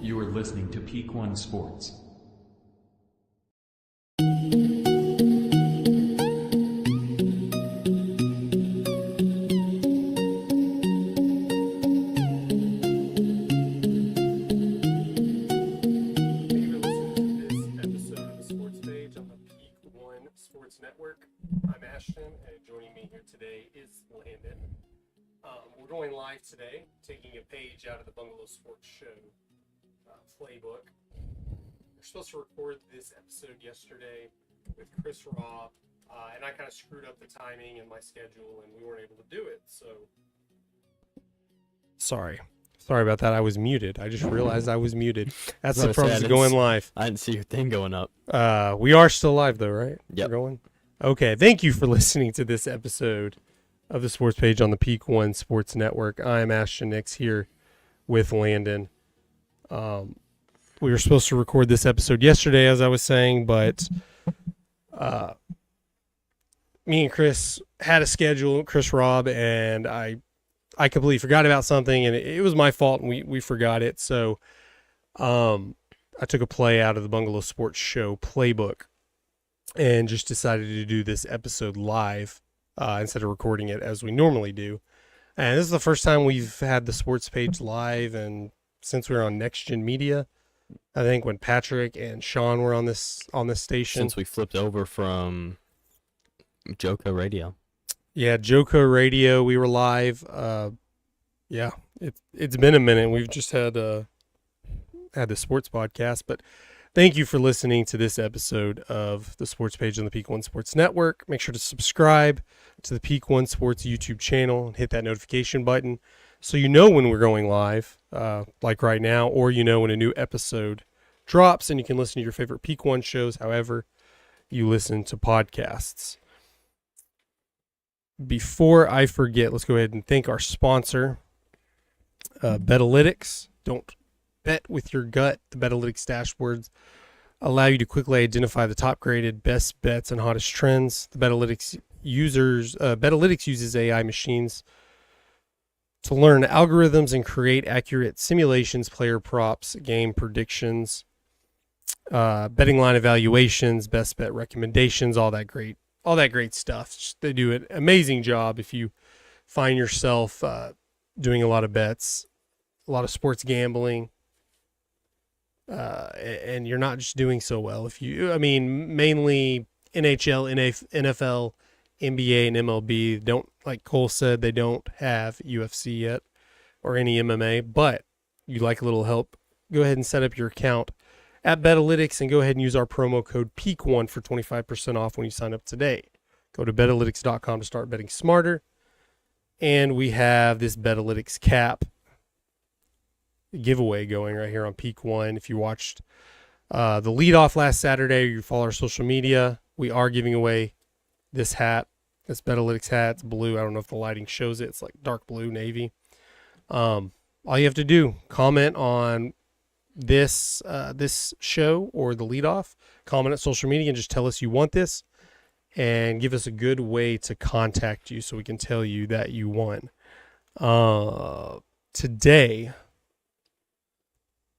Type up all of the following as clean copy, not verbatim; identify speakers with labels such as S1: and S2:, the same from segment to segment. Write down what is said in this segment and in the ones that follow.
S1: You are listening to Peak One Sports.
S2: Network. I'm Ashton, and joining me here today is Landen. We're going live today, taking a page out of the Bungalow Sports Show playbook. We're supposed to record this episode yesterday with Chris Robb, and I kind of screwed up the timing and my schedule, and we weren't able to do it. So, sorry about that. I was muted. I just realized I was muted. That's the problem of going live.
S3: I didn't see your thing going up.
S2: We are still live though, right?
S3: Yep.
S2: We're going. Okay, thank you for listening to this episode of the Sports Page on the Peak One Sports Network. I'm Ashton Nix here with Landen. We were supposed to record this episode yesterday, as I was saying, but me and Chris had a schedule, Chris Robb, and I completely forgot about something, and it was my fault, and we forgot it. So I took a play out of the Bungalow Sports Show playbook and just decided to do this episode live instead of recording it as we normally do. And this is the first time we've had the sports page live, and since we were on Next Gen Media, I think when Patrick and Sean were on this station.
S3: Since we flipped over from Joco Radio.
S2: Yeah, Joco Radio, we were live. Yeah, it's been a minute. We've just had the sports podcast, but thank you for listening to this episode of the Sports Page on the Peak One Sports Network. Make sure to subscribe to the Peak One Sports YouTube channel and hit that notification button so you know when we're going live, like right now, or you know when a new episode drops, and you can listen to your favorite Peak One shows however you listen to podcasts. Before I forget, let's go ahead and thank our sponsor, Betalytics. Don't bet with your gut. The Betalytics dashboards allow you to quickly identify the top-graded best bets and hottest trends. The Betalytics uses AI machines to learn algorithms and create accurate simulations, player props, game predictions, betting line evaluations, best bet recommendations, all that great stuff. They do an amazing job if you find yourself doing a lot of bets, a lot of sports gambling, and you're not just doing so well. Mainly NHL, NFL, NBA, and MLB don't, like Cole said, they don't have UFC yet or any MMA, but you'd like a little help, go ahead and set up your account at Betalytics and go ahead and use our promo code PEAK1 for 25% off when you sign up today. Go to Betalytics.com to start betting smarter. And we have this Betalytics cap giveaway going right here on Peak One. If you watched the leadoff last Saturday or you follow our social media, we are giving away this hat, this Betalytics hat. It's blue. I don't know if the lighting shows it. It's like dark blue, navy. All you have to do, comment on this show or the leadoff, comment at social media and just tell us you want this and give us a good way to contact you so we can tell you that you won. Today,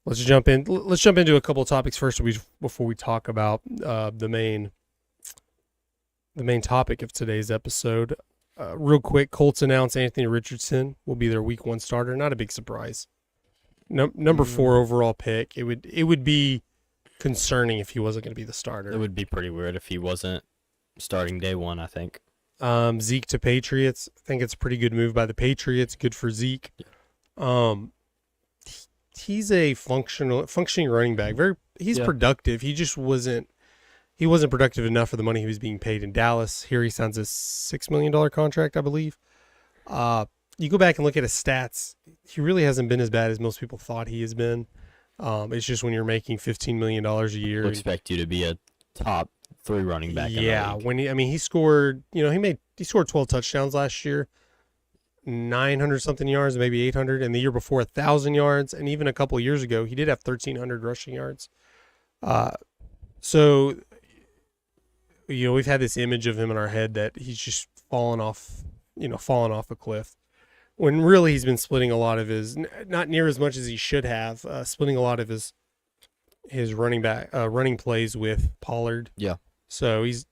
S2: let's jump into a couple of topics first before we talk about the main topic of today's episode. Real quick, Colts announced Anthony Richardson will be their Week 1 starter. Not a big surprise. Number 4 overall pick. It would be concerning if he wasn't going to be the starter.
S3: It would be pretty weird if he wasn't starting day one, I think.
S2: Zeke to Patriots. I think it's a pretty good move by the Patriots. Good for Zeke. He's a functioning running back. He's productive. He just wasn't productive enough for the money he was being paid in Dallas. Here he signs a $6 million contract, I believe. You go back and look at his stats, he really hasn't been as bad as most people thought he has been. It's just when you're making $15 million a year.
S3: We'll expect you to be a top 3 running back.
S2: Yeah, he scored, he scored 12 touchdowns last year, 900 something yards, maybe 800, and the year before 1,000 yards, and even a couple of years ago he did have 1,300 rushing yards. So we've had this image of him in our head that he's just fallen off a cliff. when really he's been splitting a lot of his, not near as much as he should have, splitting a lot of his running plays with Pollard.
S3: Yeah.
S2: So he's,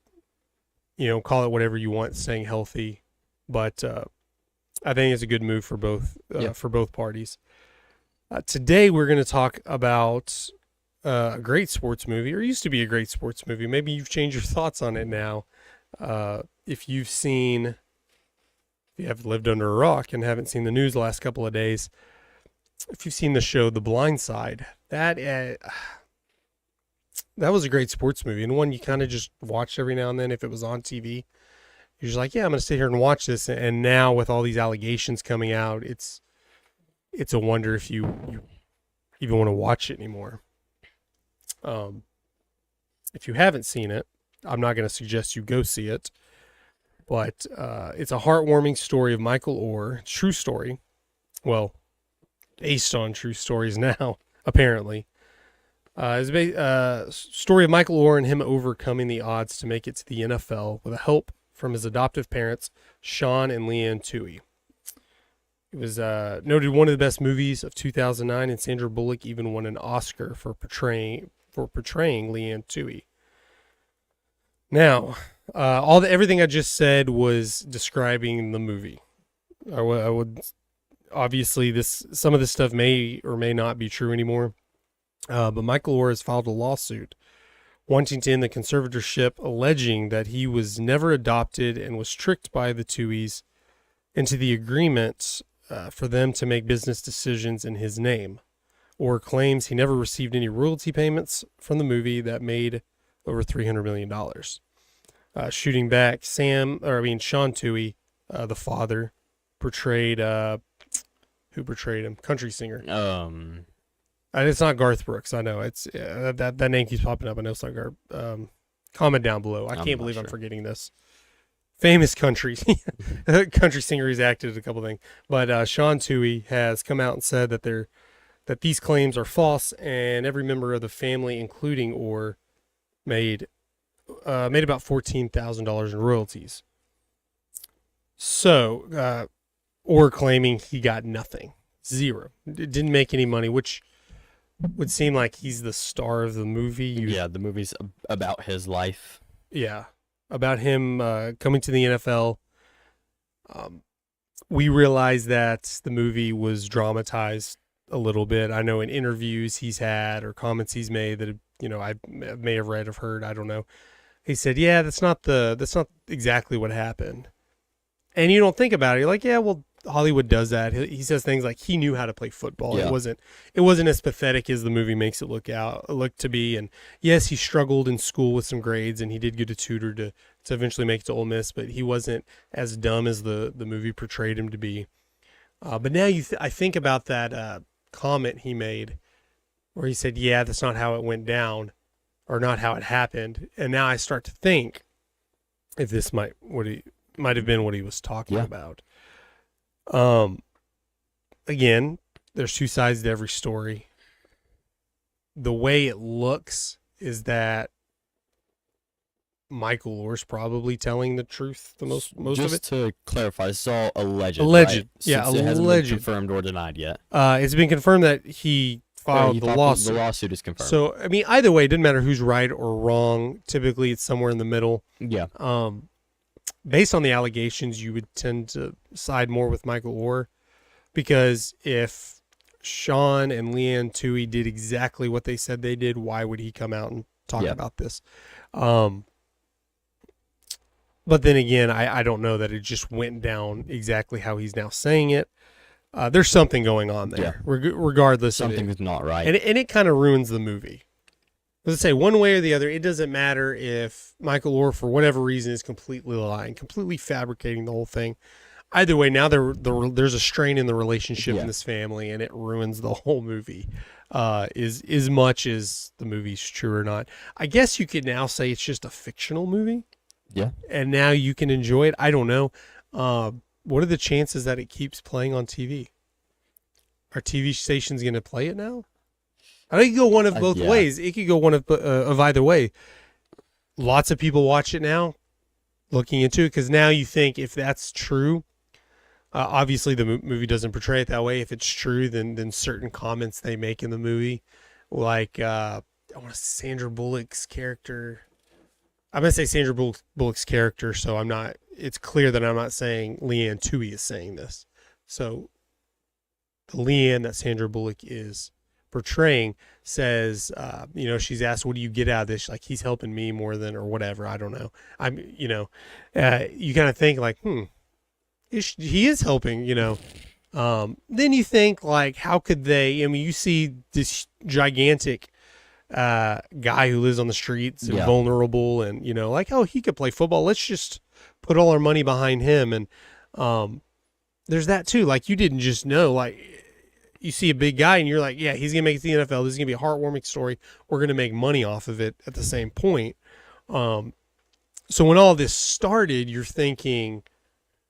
S2: call it whatever you want, staying healthy, but I think it's a good move for both parties. Today we're going to talk about a great sports movie, or used to be a great sports movie. Maybe you've changed your thoughts on it now. If you have lived under a rock and haven't seen the news the last couple of days, if you've seen the show The Blindsided, that was a great sports movie, and one you kind of just watched every now and then if it was on TV. You're just like, yeah, I'm going to sit here and watch this. And now with all these allegations coming out, it's a wonder if you even want to watch it anymore. If you haven't seen it, I'm not going to suggest you go see it. But it's a heartwarming story of Michael Orr. True story. Well, based on true stories now, apparently. It's a story of Michael Orr and him overcoming the odds to make it to the NFL with help from his adoptive parents, Sean and Leanne Toohey. It was noted one of the best movies of 2009, and Sandra Bullock even won an Oscar for portraying Leanne Toohey. Now, everything I just said was describing the movie. I would obviously some of this stuff may or may not be true anymore. But Michael Orr has filed a lawsuit wanting to end the conservatorship, alleging that he was never adopted and was tricked by the Tooheys into the agreement for them to make business decisions in his name. Orr claims he never received any royalty payments from the movie that made over $300 million. Shooting back, Sean Toohey, the father, portrayed who portrayed him? Country singer. It's not Garth Brooks. I know it's that name keeps popping up. I know it's not Garth. Comment down below. I can't believe I'm forgetting this. Famous country singer who's acted a couple things. But Sean Toohey has come out and said that these claims are false, and every member of the family, including Orr, made about $14,000 in royalties. So Orr claiming he got nothing, zero, didn't make any money, which would seem like he's the star of the movie.
S3: Yeah, the movie's about his life.
S2: Yeah, about him coming to the NFL. We realize that the movie was dramatized a little bit. I know in interviews he's had or comments he's made that I may have read or heard. I don't know. He said, "Yeah, that's not exactly what happened." And you don't think about it. You're like, "Yeah, well, Hollywood does that." He says things like he knew how to play football.
S3: Yeah.
S2: It wasn't as pathetic as the movie makes it look to be. And yes, he struggled in school with some grades, and he did get a tutor to eventually make it to Ole Miss, but he wasn't as dumb as the movie portrayed him to be. But now I think about that comment he made where he said, "Yeah, that's not how it went down, or not how it happened." And now I start to think if this might have been what he was talking about. Again, there's two sides to every story. The way it looks is that Michael Orr's probably telling the truth most of it.
S3: Just to clarify, this is all alleged.
S2: Alleged,
S3: right?
S2: yeah,
S3: Since it hasn't
S2: alleged.
S3: been confirmed or denied yet.
S2: It's been confirmed that he filed the lawsuit.
S3: The lawsuit is confirmed.
S2: So, I mean, either way, it doesn't matter who's right or wrong. Typically, it's somewhere in the middle.
S3: Yeah.
S2: Based on the allegations, you would tend to side more with Michael Orr, because if Sean and Leanne Toohey did exactly what they said they did, why would he come out and talk about this? But then again, I don't know that it just went down exactly how he's now saying it. There's something going on there, regardless.
S3: Something is not right.
S2: And it kind of ruins the movie. Let's say one way or the other, it doesn't matter if Michael Orr, for whatever reason, is completely lying, completely fabricating the whole thing. Either way, now there's a strain in the relationship in this family, and it ruins the whole movie. As much as the movie's true or not. I guess you could now say it's just a fictional movie.
S3: Yeah.
S2: And now you can enjoy it. I don't know. What are the chances that it keeps playing on TV? Are TV stations going to play it now? I think it could go one of both ways. It could go one of either way. Lots of people watch it now, looking into it, because now you think if that's true, Obviously, the movie doesn't portray it that way. If it's true, then certain comments they make in the movie, like I want to Sandra Bullock's character. I'm gonna say Sandra Bullock's character, so I'm not. It's clear that I'm not saying Leanne Tui is saying this. So the Leanne that Sandra Bullock is portraying says, she's asked, "What do you get out of this?" Like, he's helping me more than, or whatever. I don't know. You kind of think like, he is helping, then you think like, how could they, I mean, you see this gigantic guy who lives on the streets and vulnerable and, like, oh, he could play football. Let's just put all our money behind him. And there's that too. Like, you didn't just know, like, you see a big guy and you're like, yeah, he's going to make it to the NFL. This is going to be a heartwarming story. We're going to make money off of it at the same point. So when all this started, you're thinking,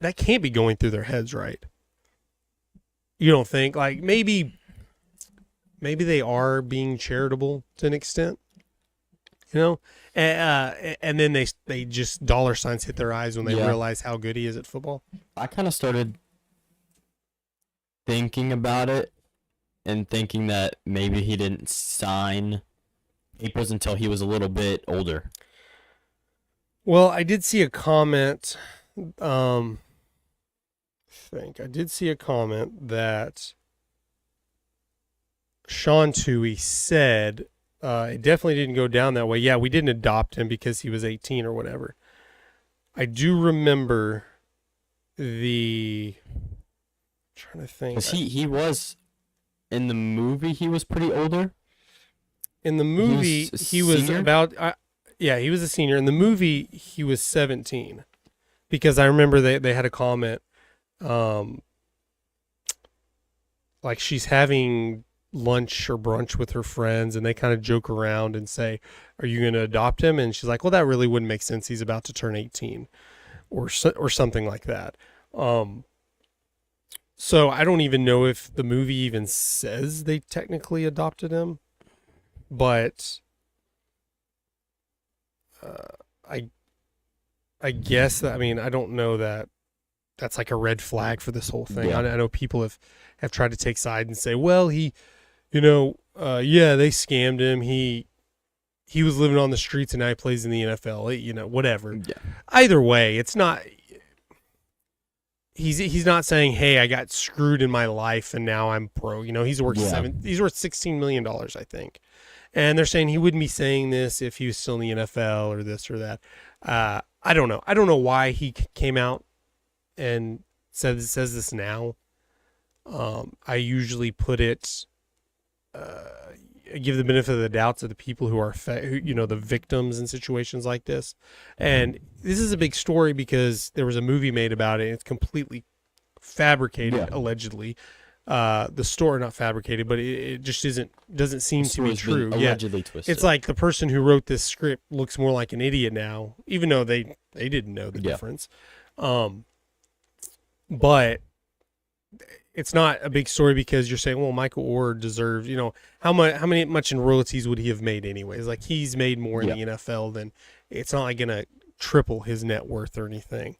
S2: that can't be going through their heads, right? You don't think? Like, maybe they are being charitable to an extent, and then they just dollar signs hit their eyes when they realize how good he is at football.
S3: I kind of started thinking about it and thinking that maybe he didn't sign papers until he was a little bit older.
S2: Well, I did see a comment. I did see a comment that Sean Tui said it definitely didn't go down that way. Yeah, we didn't adopt him because he was 18 or whatever. I do remember I'm trying to think.
S3: Because he was, in the movie, he was pretty older.
S2: In the movie, he was about, he was a senior. In the movie, he was 17. Because I remember they had a comment, like she's having lunch or brunch with her friends and they kind of joke around and say, "Are you going to adopt him?" And she's like, "Well, that really wouldn't make sense. He's about to turn 18 or something like that." So I don't even know if the movie even says they technically adopted him, but I guess that, I mean, I don't know that that's like a red flag for this whole thing.
S3: Yeah.
S2: I know people have tried to take side and say, well, they scammed him. He was living on the streets and now he plays in the NFL, whatever. Yeah. Either way, it's not, he's not saying, hey, I got screwed in my life and now I'm pro. He's worth $16 million, I think. And they're saying he wouldn't be saying this if he was still in the NFL or this or that. I don't know. I don't know why he came out and says this now. I usually put it, give the benefit of the doubt to the people who are, the victims in situations like this. And this is a big story because there was a movie made about it. And it's completely fabricated, allegedly. The story, not fabricated, but it just doesn't seem to be true.
S3: Allegedly twisted.
S2: It's like the person who wrote this script looks more like an idiot now, even though they didn't know the difference. But it's not a big story because you're saying, well, Michael Orr deserves, how much in royalties would he have made anyways? Like, he's made more in the NFL than, it's not like gonna triple his net worth or anything.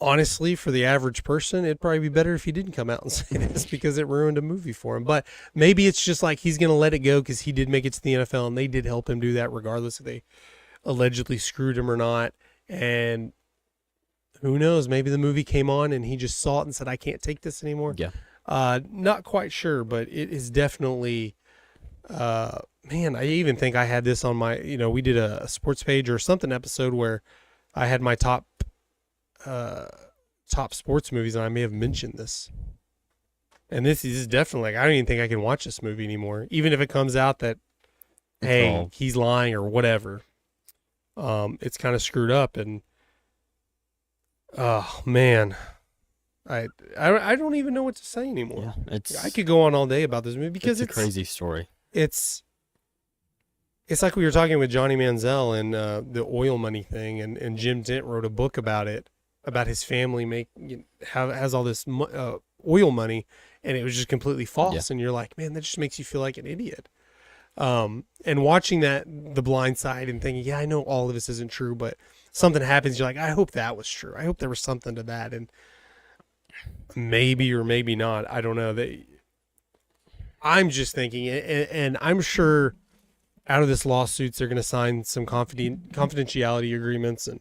S2: Honestly, for the average person, it'd probably be better if he didn't come out and say this because it ruined a movie for him. But maybe it's just like he's going to let it go because he did make it to the NFL and they did help him do that regardless if they allegedly screwed him or not. And who knows, maybe the movie came on and he just saw it and said, I can't take this anymore.
S3: Yeah.
S2: Not quite sure, but it is definitely, man, I even think I had this on my, we did a sports page or something episode where I had my top sports movies, and I may have mentioned this. And this is definitely, like, I don't even think I can watch this movie anymore, even if it comes out that, hey, he's lying or whatever. It's kind of screwed up, and oh man, I don't even know what to say anymore. Yeah, I could go on all day about this movie because it's a crazy story. It's like we were talking with Johnny Manziel and the oil money thing, and Jim Dent wrote a book about it. About his family has all this oil money, and it was just completely false. And you're like, man, that just makes you feel like an idiot. And watching The Blind Side and thinking, yeah, I know all of this isn't true, but something happens. You're like, I hope that was true. I hope there was something to that. And Maybe or maybe not. I don't know. I'm just thinking, and I'm sure out of this lawsuits, they're going to sign some confidentiality agreements, and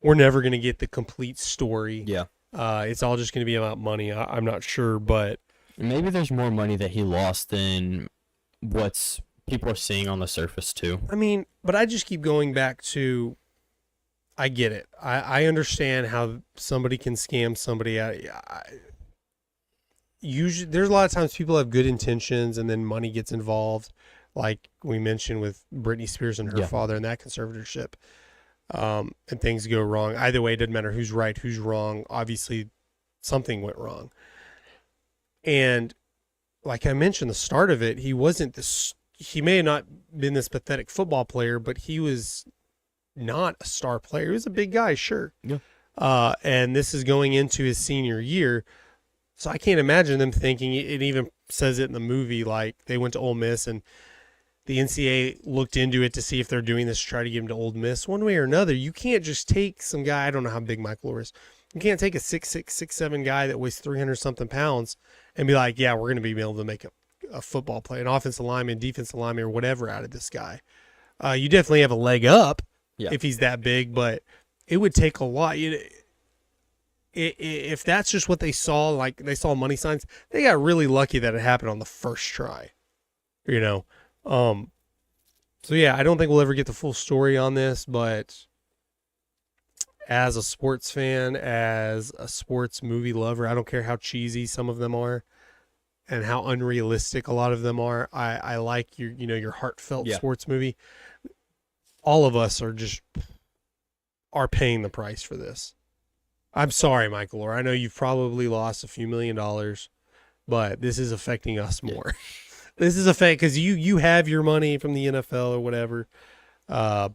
S2: we're never going to get the complete story.
S3: Yeah.
S2: It's all just going to be about money. I'm not sure, but
S3: Maybe there's more money that he lost than what's people are seeing on the surface too.
S2: I mean, but I just keep going back to, I get it. I understand how somebody can scam somebody out. Usually, there's a lot of times people have good intentions and then money gets involved, like we mentioned with Britney Spears and her father and that conservatorship, and things go wrong. Either way, it doesn't matter who's right, who's wrong. Obviously, something went wrong. And like I mentioned, the start of it, he wasn't this. He may have not been this pathetic football player, but he was not a star player. He was a big guy, sure.
S3: Yeah.
S2: And this is going into his senior year. So I can't imagine them thinking, it even says it in the movie, like they went to Ole Miss and the NCAA looked into it to see if they're doing this to try to give him to Ole Miss. One way or another, you can't just take some guy, I don't know how big Michael Orr is, you can't take a 6'6", 6'7" guy that weighs 300-something pounds and be like, yeah, we're going to be able to make a football play, an offensive lineman, defensive lineman, or whatever out of this guy. You definitely have a leg up if he's that big, but it would take a lot. If that's just what they saw, like they saw money signs, they got really lucky that it happened on the first try, So yeah, I don't think we'll ever get the full story on this, but as a sports fan, as a sports movie lover, I don't care how cheesy some of them are and how unrealistic a lot of them are. I like your heartfelt sports movie. All of us are paying the price for this. I'm sorry, Michael Orr. I know you've probably lost a few $1 million, but this is affecting us more. This is affecting because you have your money from the NFL or whatever. But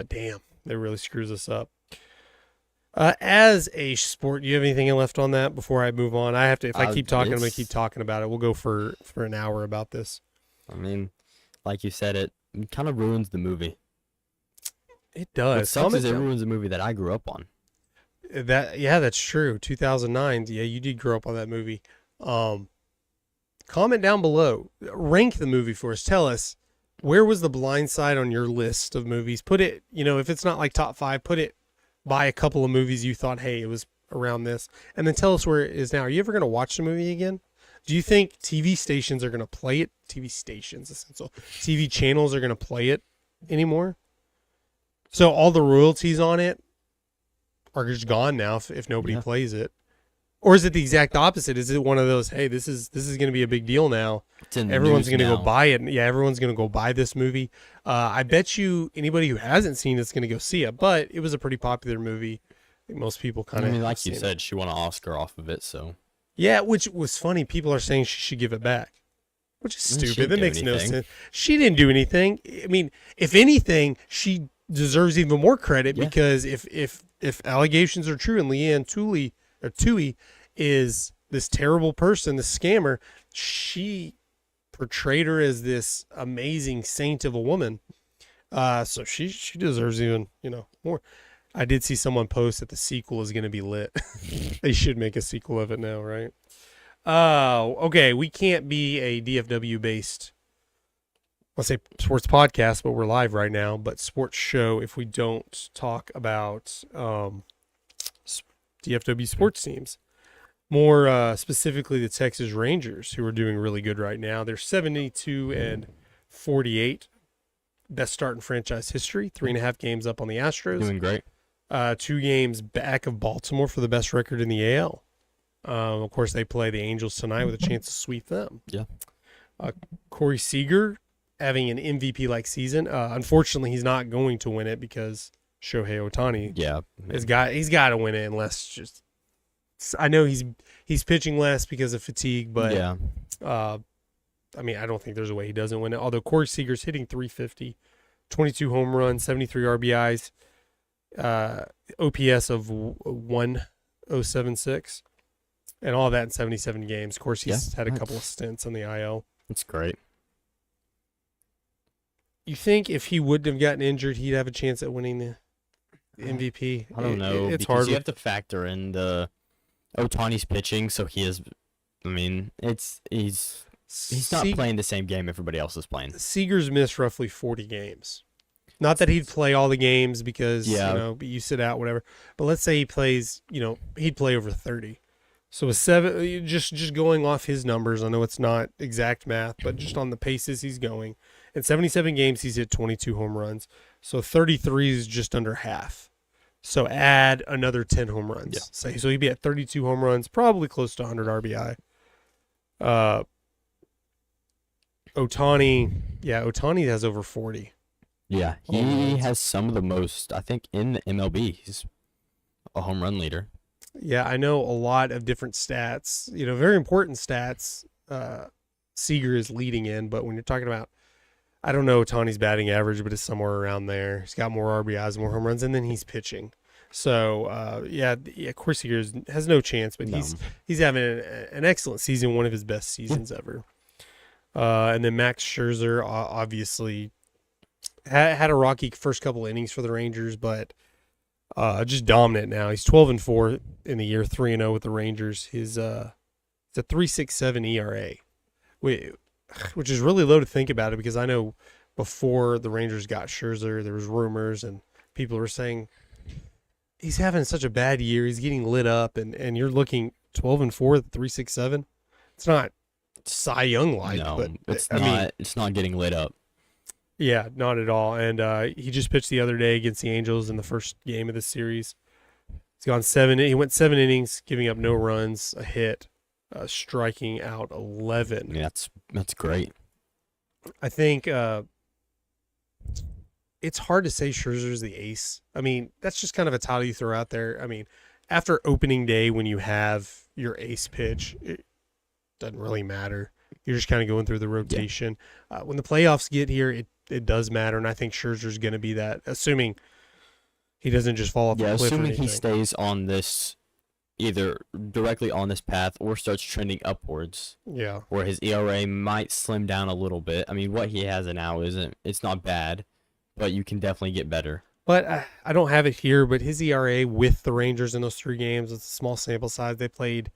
S2: damn, that really screws us up. As a sport, do you have anything left on that before I move on? I have to. If I keep talking, I'm going to keep talking about it. We'll go for an hour about this.
S3: I mean, like you said, it kind of ruins the movie.
S2: It does.
S3: What sucks is it ruins the movie that I grew up on.
S2: That's true. 2009. Yeah, you did grow up on that movie. Comment down below. Rank the movie for us. Tell us, where was The Blind Side on your list of movies? Put it, if it's not like top 5, put it by a couple of movies you thought, hey, it was around this. And then tell us where it is now. Are you ever going to watch the movie again? Do you think TV stations are going to play it? TV stations, essential. TV channels are going to play it anymore? So all the royalties on it are just gone now if nobody plays it. Or is it the exact opposite? Is it one of those, hey, this is going to be a big deal now. Everyone's going to go buy it. Yeah, everyone's going to go buy this movie. I bet you anybody who hasn't seen it's going to go see it, but it was a pretty popular movie. I think most people kind of
S3: like you said, she won an Oscar off of it, so.
S2: Yeah, which was funny. People are saying she should give it back, which is stupid. That makes no sense. She didn't do anything. I mean, if anything, she deserves even more credit because if allegations are true and Leanne Tui is this terrible person, this scammer, she portrayed her as this amazing saint of a woman. So she deserves even, more. I did see someone post that the sequel is going to be lit. They should make a sequel of it now, right? Okay. We can't be a DFW based, let's say sports podcast, but we're live right now, but sports show if we don't talk about DFW sports teams. More specifically, the Texas Rangers, who are doing really good right now. They're 72-48, best start in franchise history. 3.5 games up on the Astros.
S3: Doing great.
S2: 2 games back of Baltimore for the best record in the AL. Of course, they play the Angels tonight with a chance to sweep them.
S3: Yeah.
S2: Corey Seager having an MVP-like season. Unfortunately, he's not going to win it because Shohei Ohtani he's got to win it unless just – I know he's pitching less because of fatigue, but I mean, I don't think there's a way he doesn't win it. Although Corey Seager's hitting .350, 22 home runs, 73 RBIs, OPS of 1.076, and all that in 77 games. Of course, he's had a couple of stints on the IL.
S3: That's great.
S2: You think if he wouldn't have gotten injured, he'd have a chance at winning the MVP?
S3: I don't know.
S2: It's
S3: because
S2: hard.
S3: You have to factor in the Otani's pitching, so he is. I mean, he's not playing the same game everybody else is playing.
S2: Seager's missed roughly 40 games. Not that he'd play all the games because you sit out, whatever. But let's say he plays, he'd play over 30. So with 7, just going off his numbers, I know it's not exact math, but just on the paces he's going, in 77 games he's hit 22 home runs. So 33 is just under half. So add another 10 home runs. Yeah. So he'd be at 32 home runs, probably close to 100 RBI. Ohtani has over 40.
S3: Yeah, he has some of the most, I think, in the MLB. He's a home run leader.
S2: Yeah, I know a lot of different stats, very important stats Seager is leading in, but when you're talking about, I don't know Ohtani's batting average, but it's somewhere around there. He's got more RBIs, more home runs, and then he's pitching. So, of course Seager has no chance, but he's having an excellent season, one of his best seasons ever. And then Max Scherzer obviously had a rocky first couple innings for the Rangers, but just dominant now. He's 12-4 in the year, 3-0 with the Rangers. It's a 3.67 ERA, which is really low to think about it because I know before the Rangers got Scherzer, there was rumors and people were saying he's having such a bad year. He's getting lit up, and you're looking 12-4 at 3.67. It's not Cy Young like, but
S3: it's not getting lit up.
S2: Yeah, not at all. And he just pitched the other day against the Angels in the first game of the series. He's gone 7. He went 7 innings, giving up no runs, a hit, striking out 11.
S3: Yeah, that's great.
S2: I think it's hard to say Scherzer's the ace. I mean, that's just kind of a title you throw out there. I mean, after opening day when you have your ace pitch, it doesn't really matter. You're just kind of going through the rotation. Yeah. When the playoffs get here, it does matter, and I think Scherzer's going to be that, assuming he doesn't just fall off the cliff. Yeah,
S3: assuming he stays on this, either directly on this path or starts trending upwards.
S2: Yeah.
S3: Where his ERA might slim down a little bit. I mean, what he has now it's not bad, but you can definitely get better.
S2: But I don't have it here, but his ERA with the Rangers in those 3 games, it's a small sample size. They played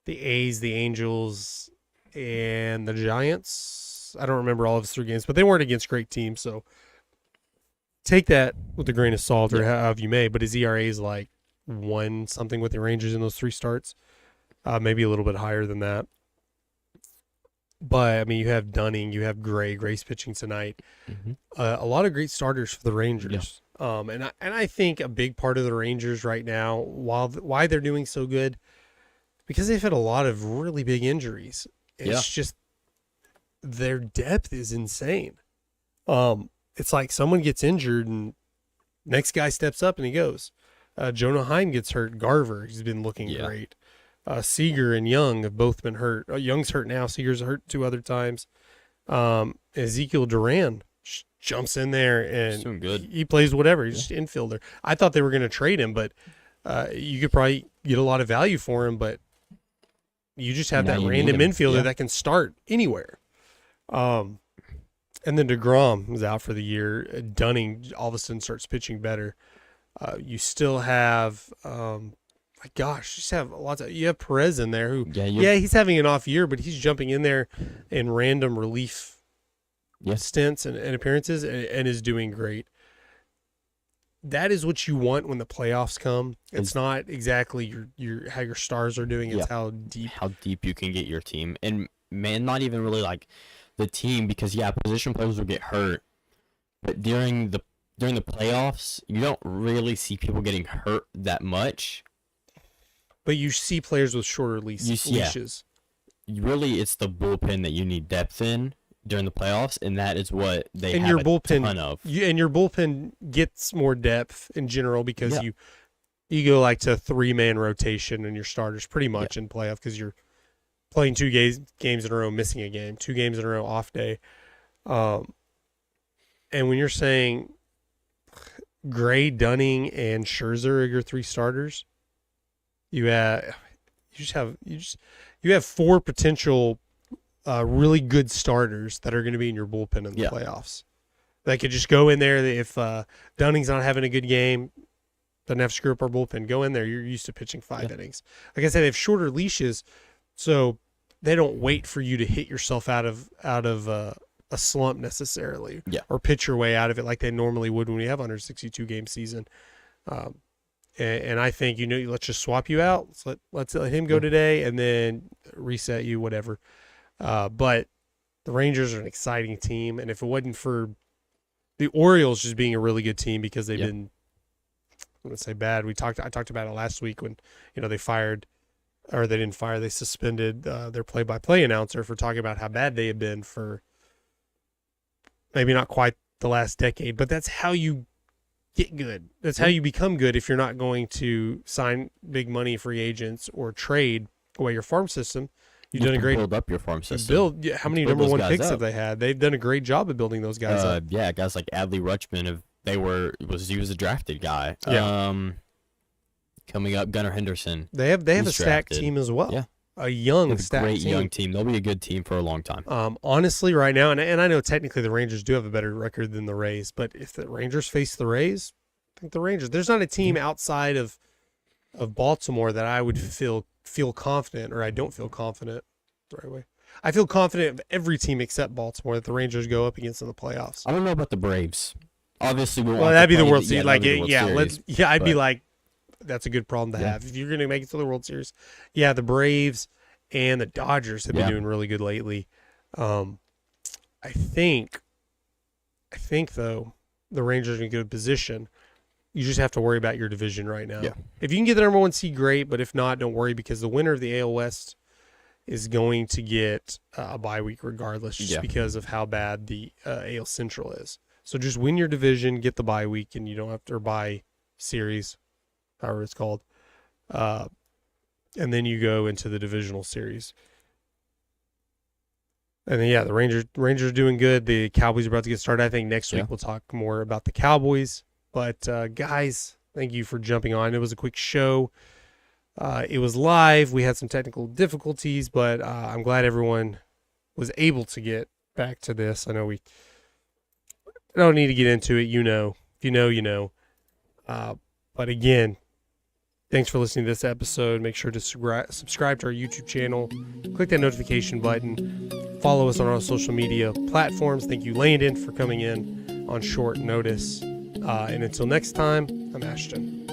S2: the A's, the Angels, and the Giants. I don't remember all of his 3 games, but they weren't against great teams, so take that with a grain of salt or however you may, but his ERA is like 1 something with the Rangers in those 3 starts, maybe a little bit higher than that. But, I mean, you have Dunning, you have Gray's pitching tonight. Mm-hmm. A lot of great starters for the Rangers. Yeah. And I think a big part of the Rangers right now, why they're doing so good, because they've had a lot of really big injuries. It's just their depth is insane. It's like someone gets injured and next guy steps up and he goes. Jonah Heim gets hurt. Garver, he's been looking great. Seager and Young have both been hurt. Young's hurt now. Seager's hurt 2 other times. Ezekiel Duran jumps in there and he plays whatever. He's just infielder. I thought they were going to trade him, but you could probably get a lot of value for him, but you just have that random infielder that can start anywhere. And then DeGrom is out for the year. Dunning all of a sudden starts pitching better. You still have, you have Perez in there who, he's having an off year, but he's jumping in there in random relief stints and appearances and is doing great. That is what you want when the playoffs come. It's not exactly your how your stars are doing. It's how deep
S3: you can get your team. And man, not even really like the team, because position players will get hurt. But during the playoffs, you don't really see people getting hurt that much.
S2: But you see players with shorter leashes.
S3: Really, it's the bullpen that you need depth in during the playoffs, and that is what they have
S2: your
S3: bullpen, a ton of.
S2: And your bullpen gets more depth in general because you go like to 3-man rotation and your starters pretty much in playoff, because you're playing 2 games in a row, missing a game, 2 games in a row, off day. And when you're saying Gray, Dunning, and Scherzer are your 3 starters, you have 4 potential really good starters that are going to be in your bullpen in the playoffs. They could just go in there. If Dunning's not having a good game, Doesn't have to screw up our bullpen. Go in there. You're used to pitching 5 innings. Like I said, they have shorter leashes, so they don't wait for you to hit yourself out of a slump necessarily, or pitch your way out of it like they normally would when we have 162 game season. And I think, let's just swap you out. Let's let him go today and then reset you, whatever. But the Rangers are an exciting team, and if it wasn't for the Orioles just being a really good team because they've been, I'm going to say bad. I talked about it last week when they suspended their play-by-play announcer for talking about how bad they have been for maybe not quite the last decade, but that's how you get good. That's how you become good if you're not going to sign big money free agents or trade away your farm system. You've done a great
S3: build up your farm system.
S2: How many number one picks have they had? They've done a great job of building those guys up.
S3: Yeah, guys like Adley Rutschman, he was a drafted guy.
S2: Yeah.
S3: Coming up, Gunnar Henderson.
S2: They have a stacked team as well.
S3: Yeah.
S2: A great
S3: young team. They'll be a good team for a long time.
S2: Honestly, right now, and I know technically the Rangers do have a better record than the Rays, but if the Rangers face the Rays, I think the Rangers. There's not a team outside of Baltimore that I would feel confident, or I don't feel confident the right way. I feel confident of every team except Baltimore that the Rangers go up against in the playoffs.
S3: I don't know about the Braves. Obviously,
S2: that'd be the World Series. I'd be
S3: but
S2: like, that's a good problem to have if you're going to make it to the World Series. Yeah, the Braves and the Dodgers have been doing really good lately. I think though the Rangers are in a good position. You just have to worry about your division right now. Yeah. If you can get the number 1 seed, great. But if not, don't worry, because the winner of the AL West is going to get a bye week regardless, just because of how bad the AL Central is. So just win your division, get the bye week, and you don't have to, or bye series, however it's called. And then you go into the divisional series. And then, the Rangers are doing good. The Cowboys are about to get started. I think next week we'll talk more about the Cowboys. But, guys, thank you for jumping on. It was a quick show. It was live. We had some technical difficulties, but I'm glad everyone was able to get back to this. I know we don't need to get into it. If you know, you know. But, again, thanks for listening to this episode. Make sure to subscribe to our YouTube channel. Click that notification button. Follow us on our social media platforms. Thank you, Landen, for coming in on short notice. And until next time, I'm Ashton.